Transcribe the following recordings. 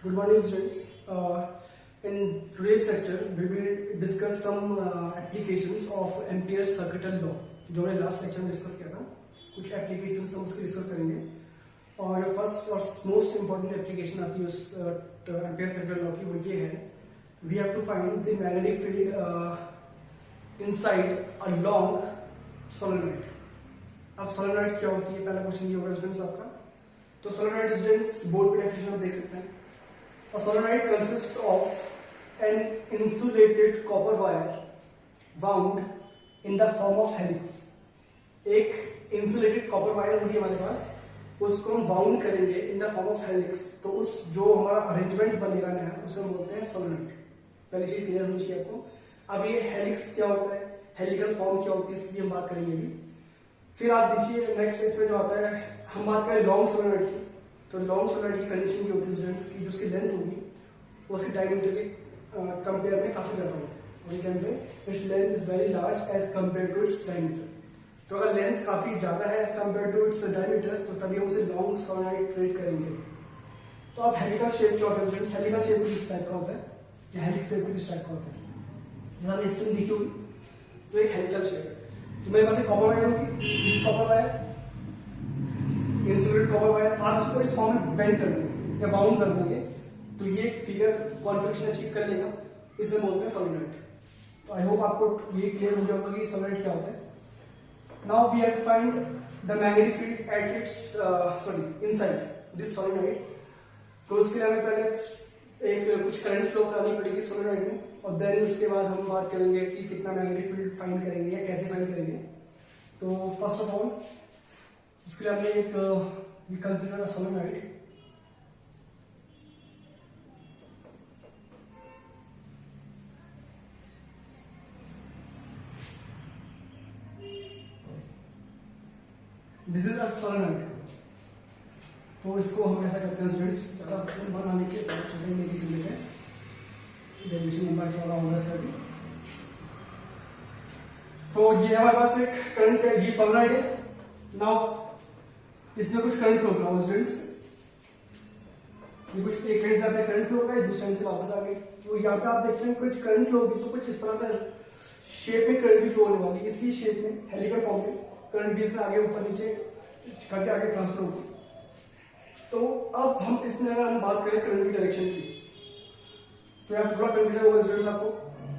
Good morning, students. In today's lecture, we will discuss some applications of Ampere's circuital law. जो हमने last lecture में discuss किया था, कुछ एप्लीकेशंस हम उसके डिस्कस करेंगे. और जो फर्स्ट और मोस्ट इम्पोर्टेंट एप्लीकेशन आती है उस एम्पियर सर्किटल लॉ की, वो ये है, we have to find the magnetic field inside a long solenoid. अब सोलेनॉइड क्या होती है, पहला क्वेश्चन ये होगा स्टूडेंट्स आपका. तो सोलेनॉइड स्टूडेंट्स बोर्ड पे डेफिनेशन आप देख सकते हैं. A solenoid consists of an insulated copper wire wound in the form of helix. एक insulated copper wire होगी हमारे पास, उसको हम वाउंड करेंगे in the form of helix. तो उस जो हमारा अरेंजमेंट बनेगा नया, उसे हम बोलते हैं सोलेनॉइड. पहली चीज क्लियर होनी चाहिए आपको. अब ये हेलिक्स क्या होता है, हेलिकल फॉर्म क्या होती है, इसकी हम बात करेंगे अभी. फिर आप देखिए नेक्स्ट इसमें जो आता है, हम बात करें लॉन्ग सोलेनॉइड की. तो लॉन्ग सोलेनॉइड की कंडीशन की होती है स्टूडेंट्स की, जो उसकी लेंथ होगी वो उसके डायमीटर के कंपेयर में काफी ज्यादा होगी. We can say its length is very large as compare to its diameter. तो अगर लेंथ काफी ज्यादा है as compare to its diameter, तो तभी हम उसे लॉन्ग सोलेनॉइड ट्रीट करेंगे. तो अब हेलिकल शेप क्या होता है स्टूडेंट्स, हेलिकल शेप किस टाइप का होता है, या हेलिक्स शेप किस टाइप का होता है, जैसा आपने स्क्रीन देखी होगी. तो एक हेलिकल शेप है. तो मेरे पास एक कॉपर वायर होगी, copper wire, insulated copper wire. आप इसको इस फॉर्म में बेंड कर देंगे या बाउंड कर देंगे, तो ये फिगर कॉन्फिगरेशन अचीव कर लेगा. इसे बोलते हैं सोलेनॉइड. तो आई होप आपको ये क्लियर हो जाएगा कि सोलेनॉइड क्या होता है. Now we have to find the magnetic field at its inside this solenoid. तो उसके लिए हमें पहले एक कुछ करंट फ्लो करानी पड़ेगी सोलेनॉइड में, और देन उसके बाद हम बात करेंगे कि कितना मैग्नेटिक फील्ड फाइंड करेंगे या कैसे फाइंड करेंगे. तो फर्स्ट ऑफ ऑल उसके लिए हमने एक we consider a solenoid. This is a solenoid. तो इसको हम ऐसा करते हैं स्टूडेंट्स, बनाने के छोटे लेके चले गए डेरिवेशन नंबर वाला होगा इसका भी. तो ये हमारे पास एक करंट का ये सोलेनॉइड है. नाउ इसमें कुछ करंट फ्लो करा स्टूडेंट्स, ये कुछ एक एंड से आपने करंट फ्लो करा, दूसरे एंड से वापस आ गई. तो यहाँ पे आप देखते हैं कुछ करंट फ्लो भी, तो कुछ इस तरह से शेप में करंट भी फ्लो होने वाली. इसी शेप में हेलिकल फॉर्म में करंट भी इसमें आगे ऊपर नीचे करके आगे ट्रांसफर होगी. तो अब हम इसमें अगर हम बात करें करंट की डायरेक्शन की, तो यहाँ थोड़ा कंफ्यूजन होगा स्टूडेंट्स आपको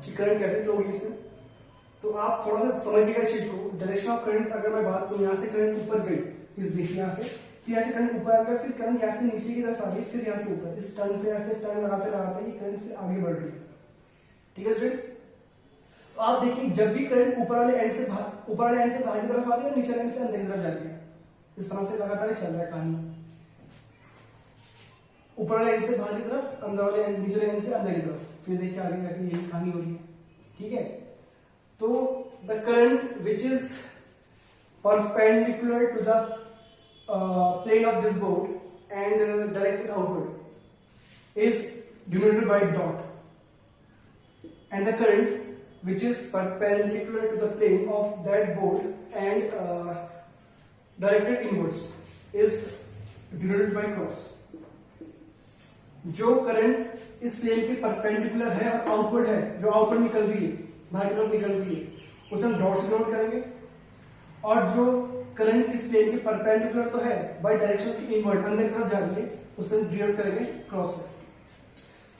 कि करंट कैसे फ्लो होगी इसमें. तो आप थोड़ा सा समझिएगा इस चीज को. डायरेक्शन ऑफ करंट अगर मैं बात करूं, यहाँ से करंट ऊपर गई इस दिशा, यहाँ से फिर यहाँ से करंट ऊपर आ गया, फिर करंट यहाँ से नीचे की तरफ आ रही है, फिर यहाँ से ऊपर, इस टर्न से ऐसे टर्न लगाते लगाते ये करंट फिर आगे बढ़ रही है. ठीक है स्टूडेंट्स. तो आप देखिए जब भी करंट ऊपर वाले एंड से बाहर की तरफ आ रही है और नीचे एंड से अंदर की तरफ जा रही है, इस तरह से लगातार चल रहा है कहानी. ऊपर वाले एंड से बाहर की तरफ, अंदर वाले एंड, नीचे एंड से अंदर की तरफ, फिर देखिए आगे जाके यही कहानी हो रही है. ठीक है. तो the current which is perpendicular to the plane of this board and directed outward is denoted by dot, and the current which is perpendicular to the plane of that board and directed inwards is denoted by cross. जो current इस plane के perpendicular है और outward है, जो outward निकल रही है, बाहर की तरफ निकल रही है, उसे हम डॉट से डिनोट करेंगे. और जो करंट इस प्लेन के परपेंडिकुलर तो है, बाय डायरेक्शन से इनवर्ड अंदर की तरफ जा रही है, उसे डिनोट करेंगे क्रॉस से.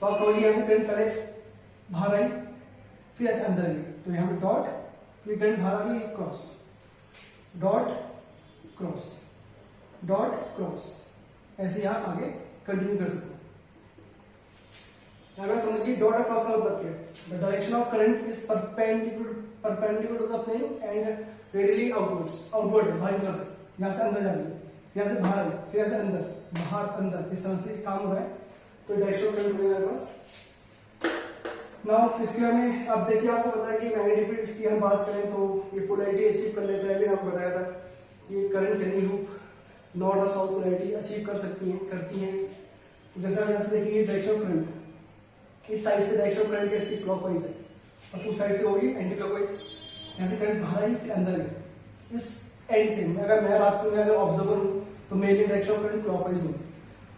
तो आप समझिए यहां से करंट पहले बाहर आई, फिर ऐसे अंदर गई, तो यहां पे डॉट, फिर करंट बाहर आ गई, cross, dot cross, dot cross, ऐसे यहां आगे कंटिन्यू कर सकते हैं. अगर समझिए डॉट और क्रॉस का मतलब क्या है. The direction of current is perpendicular to the plane and radially outward, बाहर की तरफ, यहाँ से अंदर जा रही है, यहाँ से बाहर, फिर यहाँ से अंदर, बाहर अंदर, इस तरह से काम हो रहा है. तो डायरेक्शन ऑफ करंट मेरे पास. नाउ इसके हमें अब देखिए, आपको पता है कि मैग्नेटिक फील्ड की हम बात करें तो ये पोलैरिटी अचीव कर लेता है. अभी आपको बताया था कि करंट कैरी लूप नॉर्थ और साउथ पोलैरिटी अचीव करती हैं. जैसे हम यहाँ से देखेंगे डायरेक्शन ऑफ करंट, इस साइड से डायरेक्शन ऑफ करंट कैसी क्लॉकवाइज है, और उस साइड से होगी एंटी क्लॉकवाइज. यहाँ से करंट बाहर आई, फिर अंदर गई. इस एंड से अगर मैं बात करूँ, अगर ऑब्जर्वर हूँ, तो मेरी डायरेक्शन ऑफ करंट क्लॉकवाइज होगी.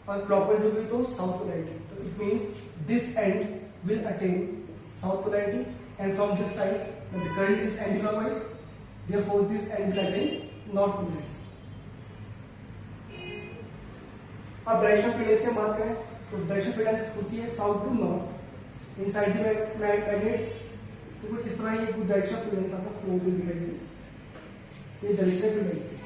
और क्लॉकवाइज होगी तो साउथ पोलैरिटी, तो it means this and will attain south polarity and from this side when the current is anti-clockwise, therefore this end will attain north polarity. अब direction freedoms की बात करें तो डायरेक्शन फ्रीडम्स होती है south to north inside the magnets, तो कुछ इस तरह ये कुछ डायरेक्शन फ्रीडम्स आपको फ्लो में दिखाई देगी, ये डायरेक्शन फ्रीडम्स है।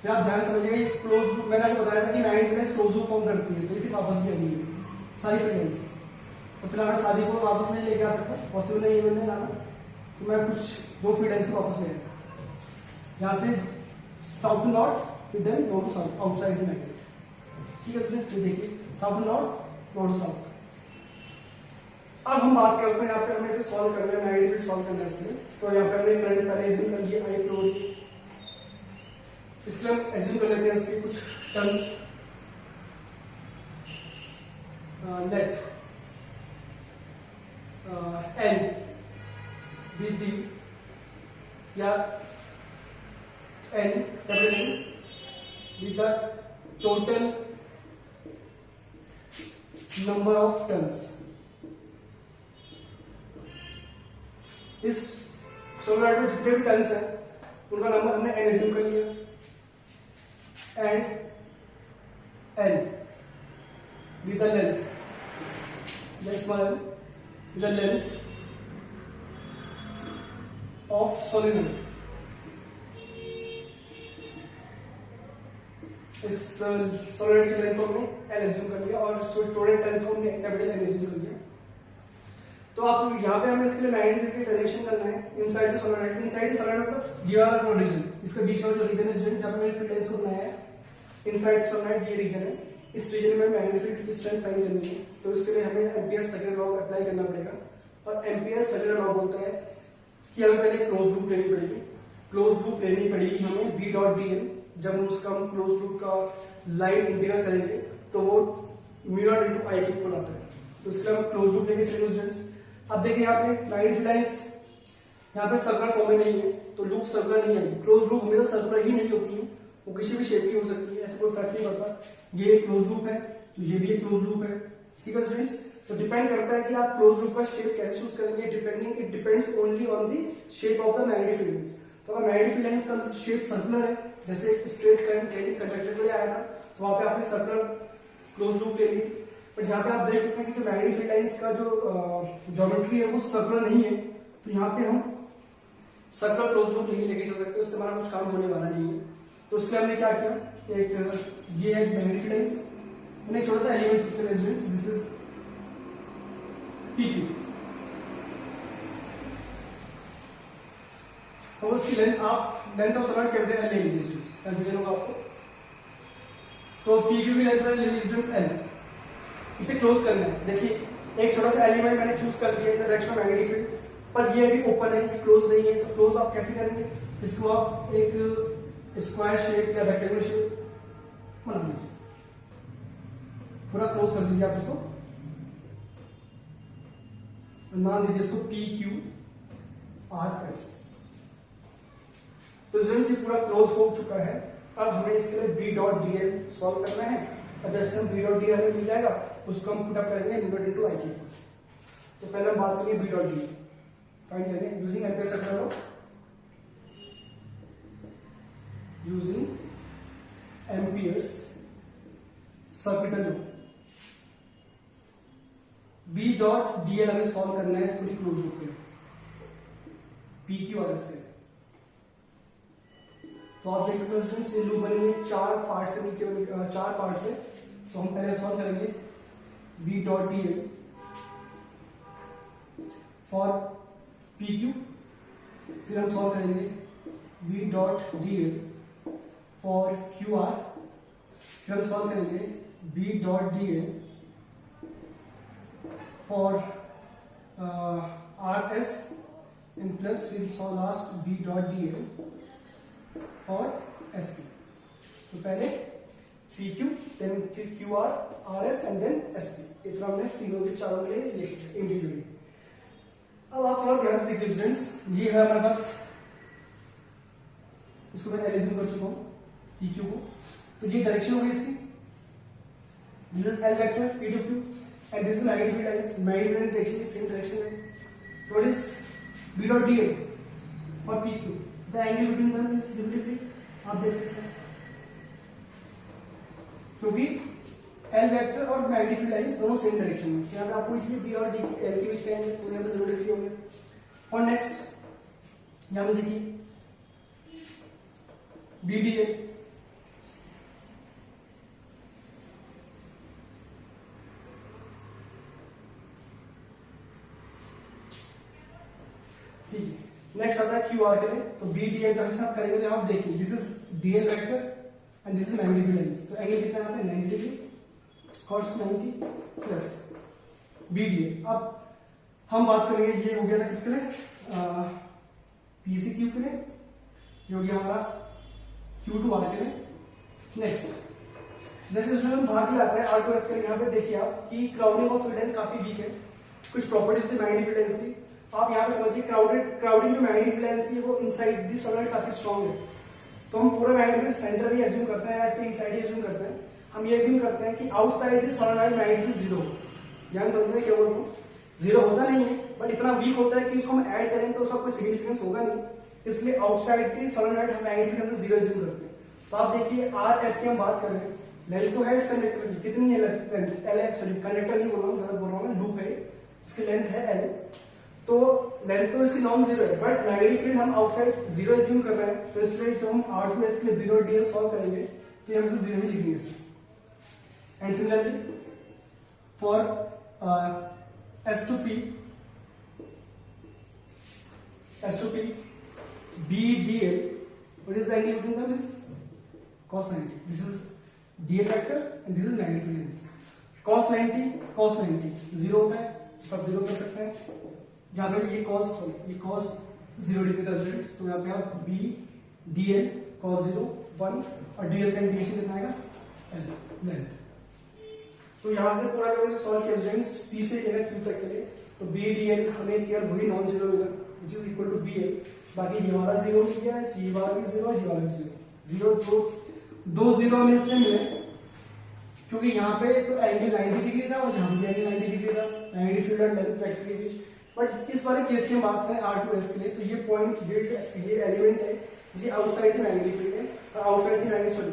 फिर आप ध्यान समझिए क्लोज लूप, मैंने आपको बताया था कि magnetic freedoms close loop form करती है, तो ये फिर वापस भी आएगी सारी फ्रीडम्स, तो फिर हमारे शादी को वापस नहीं लेके आ सकता, पॉसिबल नहीं है मैंने लाना, तो मैं कुछ दो फ्रीडम्स को वापस ले आया यहाँ से साउथ टू नॉर्थ, फिर then north to south outside the magnet. ठीक है स्टूडेंट्स, फिर देखिए south to north, north to south. अब हम बात करते हैं यहाँ पे हमें इसे सॉल्व करना है, मैग्नेटिक सॉल्व करना है इसके लिए, तो यहाँ पे हमने करंट पहले एज्यूम कर लिया आई फ्लो, इसलिए हम एज्यूम कर लेते हैं इसके कुछ terms, let N be the या N be the total number of terms. इस सोलर में जितने भी टर्म्स हैं उनका नंबर हमने एन एज्यूम कर लिया, and L with the length, next one with the length of solenoid, इस solenoid की लेंथ को हमने L एज्यूम कर लिया और इसको टोटल टर्न्स को हमने कैपिटल N एज्यूम कर लिया। तो आप यहाँ पे हमें इसके लिए मैग्नेटिक की डायरेक्शन करना है inside the solenoid, inside the solenoid मतलब ये वाला रीजन, इसके बीच वाला जो रीजन है जहाँ पे मैंने फील्ड लाइंस को बनाया है इनसाइड सोलनॉइड, ये रीजन है, इस रीजन में मैग्नेटिक फील्ड की स्ट्रेंथ फाइंड करनी है, तो इसके लिए हमें एम्पियर्स सेकंड लॉ अप्लाई करना पड़ेगा, और एम्पियर्स सेकंड लॉ बोलता है कि हमें पहले क्लोज लूप लेनी पड़ेगी, क्लोज लूप लेनी पड़ेगी हमें बी डॉट डी एल, जब हम उसका क्लोज लूप का लाइन इंटीग्रल करेंगे तो वो म्यू नॉट इनटू आई के इक्वल आता है, तो इसके लिए हम क्लोज लूप लेंगे स्टूडेंट्स। अब देखिए यहाँ पे मैग्नेटिक लाइंस यहाँ पे सर्कुलर फॉर्म में नहीं है, तो लूप सर्कुलर नहीं आएगी, क्लोज लूप हमेशा सर्कुलर ही नहीं होती है, वो किसी भी शेप की हो सकती है, ऐसे कोई फर्क नहीं पड़ता। ये एक क्लोज लूप है तो ये भी एक क्लोज लूप है, ठीक है स्टूडेंट्स। तो डिपेंड करता है कि आप क्लोज लूप का शेप कैसे चूज करेंगे, depending it depends only on the shape of the magnetic field. तो अगर मैग्नेटिक फील्ड का शेप सर्कुलर है, जैसे स्ट्रेट करंट कंडक्टर के लिए आया था, तो वहां पे आपने सर्कुलर क्लोज लूप ले ली, पर यहाँ पे आप देख सकते हैं कि जो मैग्नेटिक फील्ड लाइंस का जो ज्योमेट्री है वो सर्कुलर नहीं है, तो यहाँ पे हम सर्कुलर क्लोज लूप नहीं लेके चल सकते, उससे हमारा कुछ काम होने वाला नहीं है। तो उसके हमने क्या किया, एक ये है मैग्नेटिक फील्ड लाइंस, मैंने एक छोटा सा एलिमेंट चूज किया, दिस इज PQ, तो उसकी लेंथ आप length of solenoid capital L ले लीजिए स्टूडेंट्स, कंफ्यूजन होगा आपको। तो PQ की लेंथ ले लीजिए स्टूडेंट्स L, इसे क्लोज करना है। देखिए एक छोटा सा एलिमेंट मैंने चूज कर लिया in the direction of magnetic field, पर ये अभी ओपन है, ये क्लोज नहीं है, तो क्लोज आप कैसे करेंगे, इसको आप एक स्क्वायर शेप या रेक्टेंगुलर शेप बना लीजिए, पूरा क्लोज कर दीजिए आप इसको, नाम दीजिए इसको PQRS। तो स्टूडेंट्स ये पूरा क्लोज हो चुका है, अब हमें इसके लिए B डॉट DL सॉल्व करना है, और जैसे हम B डॉट DL हमें मिल जाएगा उसको हम पुट अप करेंगे म्यू इनटू आई के। तो पहले हम बात करेंगे B डॉट DL फाइंड करेंगे using ampere circular law, using amperes circular law. B dot DL हमें सॉल्व करना है इस पूरी क्लोज लूप के PQRS के। तो आप देख सकते हो स्टूडेंट्स ये लूप बनेंगे चार पार्ट से मिलकर, चार पार्ट से, तो हम पहले सॉल्व करेंगे B dot DL for PQ, फिर हम सॉल्व करेंगे B dot DL for QR, फिर हम सॉल्व करेंगे B dot DL for RS and plus फिर solve last B dot DL for SP। तो पहले PQ, देन फिर QR, RS and then SP, इतना हमने तीनों के चारों के लिए लिखे इंडिविजुअली। अब आप थोड़ा ध्यान से देखिए स्टूडेंट्स, ये है हमारे पास, इसको मैं एलिज्यूम कर चुका हूं, पी क्यू को। तो ये डायरेक्शन होगी इसकी, this is L vector P to Q and this is magnetic lines, magnetic direction की सेम डायरेक्शन है। तो it is B dot D L for P Q, the angle between them is similarly, आप देख सकते हैं, क्योंकि L vector और magnetic lines दोनों सेम डायरेक्शन में, यहाँ पे आपको इसलिए बी और डी एल के बीच का एंगल, तो यहाँ पे 0 डिग्री हो गया। और नेक्स्ट यहाँ पे देखिए बी डी एल, ठीक है। नेक्स्ट आता है क्यू आर के लिए, तो बी डी एल जब से आप करेंगे तो आप देखिए this is D L vector and this is magnetic lines, तो एंगल कितना है यहाँ पे 90 degree, cos 90 plus B D L. अब हम बात करेंगे, ये हो गया था किसके लिए, पी सी क्यू के लिए, ये हो गया हमारा क्यू टू आर के लिए। नेक्स्ट जैसे हम बाहर के लाते हैं आर टू एस के लिए, यहाँ पे देखिए आप कि क्राउडिंग ऑफ इम्पीडेंस काफी वीक है, कुछ प्रॉपर्टीज थी मैग्नेटिक इम्पीडेंस की, आप यहाँ पे समझिए क्राउडिंग जो मैग्नेटिक इम्पीडेंस की वो इनसाइड दी सोलेनॉइड काफी स्ट्रॉन्ग है। तो हम पूरा मैग्नेटिक सेंटर भी एज्यूम करते हैं या इसके इनसाइड ही एज्यूम करते हैं, हम ये एज्यूम करते हैं कि आउटसाइड दी सोलेनॉइड मैग्नेटिक 0 हो। ध्यान समझिए क्या बोल रहा हूँ, 0 होता नहीं है बट इतना वीक होता है कि इसको हम ऐड करें तो उसका कोई सिग्निफिकेंस होगा नहीं, इसलिए आउटसाइड दी सोलेनॉइड हम मैग्नेटिक हम 0 एज्यूम करते हैं। तो आप देखिए आर एस की हम बात कर रहे हैं, लेंथ तो है इस कंडक्टर की, कितनी है लेंथ, एल है, सॉरी कंडक्टर नहीं बोल रहा हूँ, गलत बोल रहा हूँ, लूप है इसकी लेंथ है एल, तो लेंथ तो इसकी नॉन जीरो है बट मैग्नेटिक फील्ड हम आउटसाइड 0 एज्यूम कर रहे हैं, तो इसलिए जब हम आर टू एस के लिए B dot D L solve करेंगे तो हम इसे 0 ही लिखेंगे इसमें। And similarly for S to P B D L, what is the angle between them is cos 90, this is dl vector and this is magnetic length, cos 90 0 होता है, सब 0 कर सकते हैं, यहाँ पे ये cos 0 डिग्री था स्टूडेंट्स, तो यहाँ पे आप b dl cos 0 1 और dl का इंटीग्रेशन कितना आएगा l लेंथ। तो यहाँ से पूरा जब हमने सॉल्व किया स्टूडेंट्स p से लेकर q तक के लिए, तो b dl हमें केवल वही नॉन जीरो मिला which is equal to bl, बाकी ये वाला 0 मिल गया, ये वाला भी 0, ये वाला भी 0, दो 0 हमें इसलिए मिले क्योंकि यहाँ पे तो एंगल 90 डिग्री था और यहाँ पे एंगल 90 डिग्री था मैग्नेटिक फील्ड और लेंथ वेक्टर के बीच। बट इस वाले केस की हम बात करें R2S के लिए, तो ये पॉइंट ये एलिमेंट है, ये आउटसाइड की मैग्नेटिक फील्ड है और आउटसाइड की मैग्नेटिक सॉरी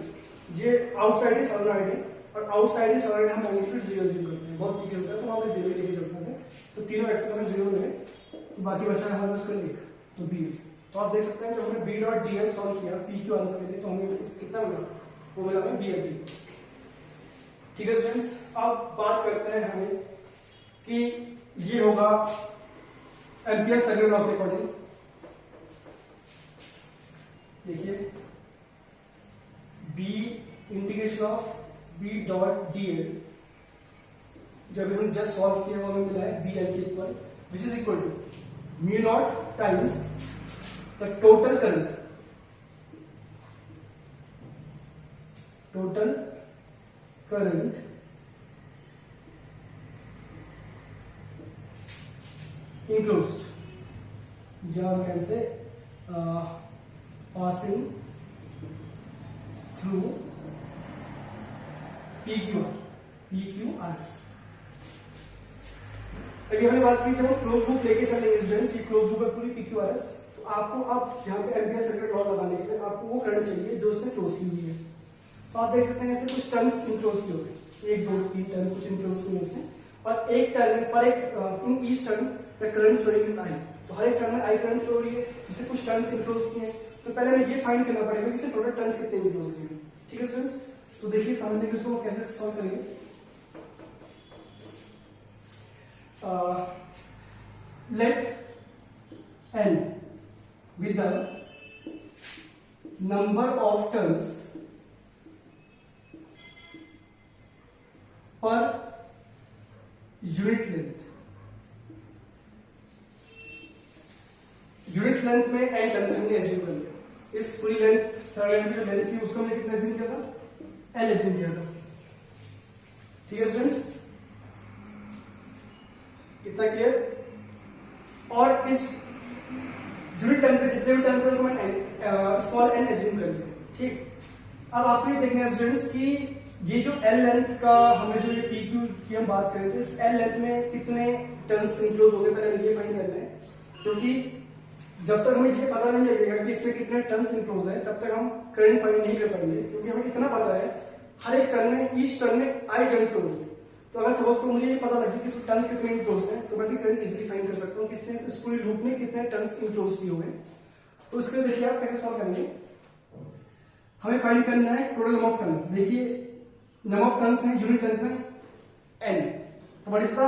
ये आउटसाइड की सोलेनॉइड है और आउटसाइड की सोलेनॉइड हम मैग्नेटिक फील्ड 0 एज्यूम करते हैं, बहुत वीक होता है, तो हमें 0 लेके चलते हैं। तो तीनों वेक्टर्स हमें 0 मिले, तो बाकी बचा है हमारे उसका एक, तो बी। तो आप देख सकते हैं जब हमने B dot D L solve किया पी क्यू आर के लिए, तो हमें कितना मिला, वो मिला हमें बी एल बी। ठीक है स्टूडेंट्स, अब बात करते हैं हमें कि ये होगा एम्पियर सर्किट लॉ के अकॉर्डिंग। देखिए B integration of B dot D L जब हमने जस्ट सॉल्व किया वो हमें मिला है बी एल के equal which is equal to mu naught times the total current enclosed, या हम can say passing through PQRS। अभी हमने बात की जब हम क्लोज लूप लेके चलेंगे स्टूडेंट्स, ये क्लोज लूप है पूरी PQRS, तो आपको अब यहाँ पे एम्पियर सर्किट लॉ लगाने के लिए आपको वो करंट चाहिए जो उसने क्लोज की हुई है। तो आप देख सकते हैं ऐसे कुछ टर्न्स इनक्लोज किए होते हैं, 1 2 3 टर्न कुछ इनक्लोज किए इसने, और एक टर्न पर एक in each turn the current following is I, तो हर एक टर्न में आई करंट फ्लो हो रही है, जिससे कुछ टर्न्स इनक्लोज किए हैं। तो पहले हमें ये फाइंड करना पड़ेगा कि टोटल टर्न्स कितने इनक्लोज किए हैं। ठीक है स्टूडेंट्स, तो देखिए सामने के इसको कैसे सॉल्व करेंगे। Let n with the number of turns per unit length। Unit length में n टर्न्स हमने एज्यूम कर लिया, इस पूरी लेंथ सर्कल की लेंथ थी उसको हमने कितना एज्यूम किया था, l एज्यूम किया था। ठीक है स्टूडेंट्स, इतना क्लियर। और इस यूनिट लेंथ पे जितने भी टर्न्स हैं उनको मैंने स्मॉल n एज्यूम कर लिया। ठीक, अब आपको ये देखना है स्टूडेंट्स कि ये जो एल लेंथ का हमें जो ये पी क्यू की हम बात करें तो इस एल लेंथ में कितने टर्न्स इंक्लोज हो गए, पहले हमें ये फाइंड करना है, क्योंकि जब तक हमें ये पता नहीं लगेगा कि इसमें कितने टर्न्स इंक्लोज हैं तब तक हम करंट फाइंड नहीं कर पाएंगे, क्योंकि हमें इतना पता है हर एक टर्न में, ईच टर्न में आई करंट फ्लो होगी। तो अगर सपोज को मुझे ये पता लगे कि इसमें टर्न्स कितने इंक्लोज हैं तो मैं करंट इजीली फाइंड कर सकता हूँ कि इसने इस पूरी लूप में कितने टर्न्स इंक्लोज किए हुए हैं। तो इसके लिए देखिए आप कैसे सॉल्व करेंगे। हमें फाइंड करना है टोटल नंबर ऑफ टर्न्स। देखिए नंबर ऑफ टर्न्स है यूनिट लेंथ में n, तो what is the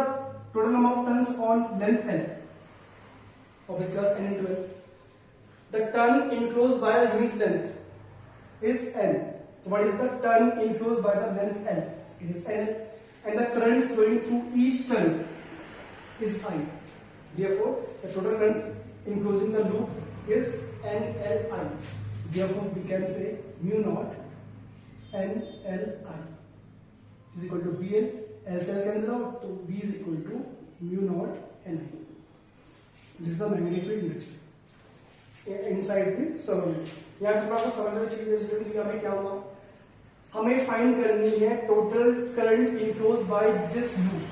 total number of turns on length l? Obviously n into l. The turn enclosed by a unit length is n. So what is the turn enclosed by the length l? It is l, and the current flowing through each turn is I. Therefore, the total current enclosing the loop is NLI. Therefore, we can say mu naught NLI is equal to BL. L से L cancel out, so B is equal to mu naught NI. This is the magnetic field induction inside the solenoid. यहाँ पर आपको समझना चाहिए students, यहाँ पे क्या हुआ, हमें फाइंड करनी है total current enclose by this loop.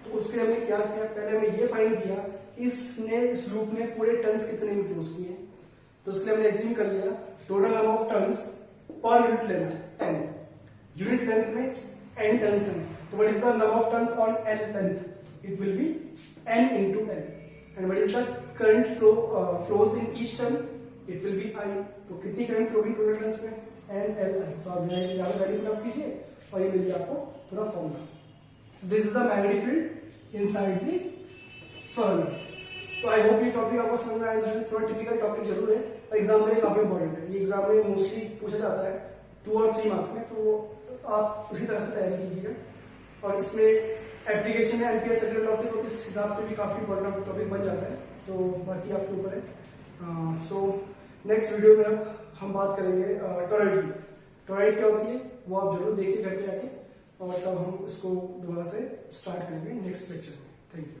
तो उसके हमें क्या किया, पहले हमें ये फाइंड किया इसने इस लूप में पूरे टर्न्स कितने इनक्लोज किए। तो उसके हमने एज्यूम कर लिया total number of turns per unit length n, unit length में n टर्न्स हैं, तो what is the number of turns on l length? It will be n into l. And what is the current flows in each turn? It will be I. तो कितनी current flowing total turns में? NLI. तो आप यहाँ value put up कीजिए और ये मिल आपको पूरा formula. This is the magnetic field inside the solenoid. तो आई होप ये टॉपिक आपको समझ में आया। थोड़ा टिपिकल टॉपिक जरूर है, एग्जाम में काफी इंपॉर्टेंट है। ये एग्जाम में मोस्टली पूछा जाता है 2 और 3 मार्क्स में, तो आप उसी तरह से तैयारी कीजिएगा। और इसमें एप्लीकेशन में एमपीएस सर्किट लॉ तो इस हिसाब से भी काफी इंपॉर्टेंट टॉपिक बन जाता है। तो बाकी आपके ऊपर है। सो नेक्स्ट वीडियो में अब हम बात करेंगे टॉरॉइड की। टॉरॉइड क्या होती है वो आप जरूर देखिए घर पे आके, और तब हम इसको दोबारा से स्टार्ट करेंगे नेक्स्ट लेक्चर में। Thank you.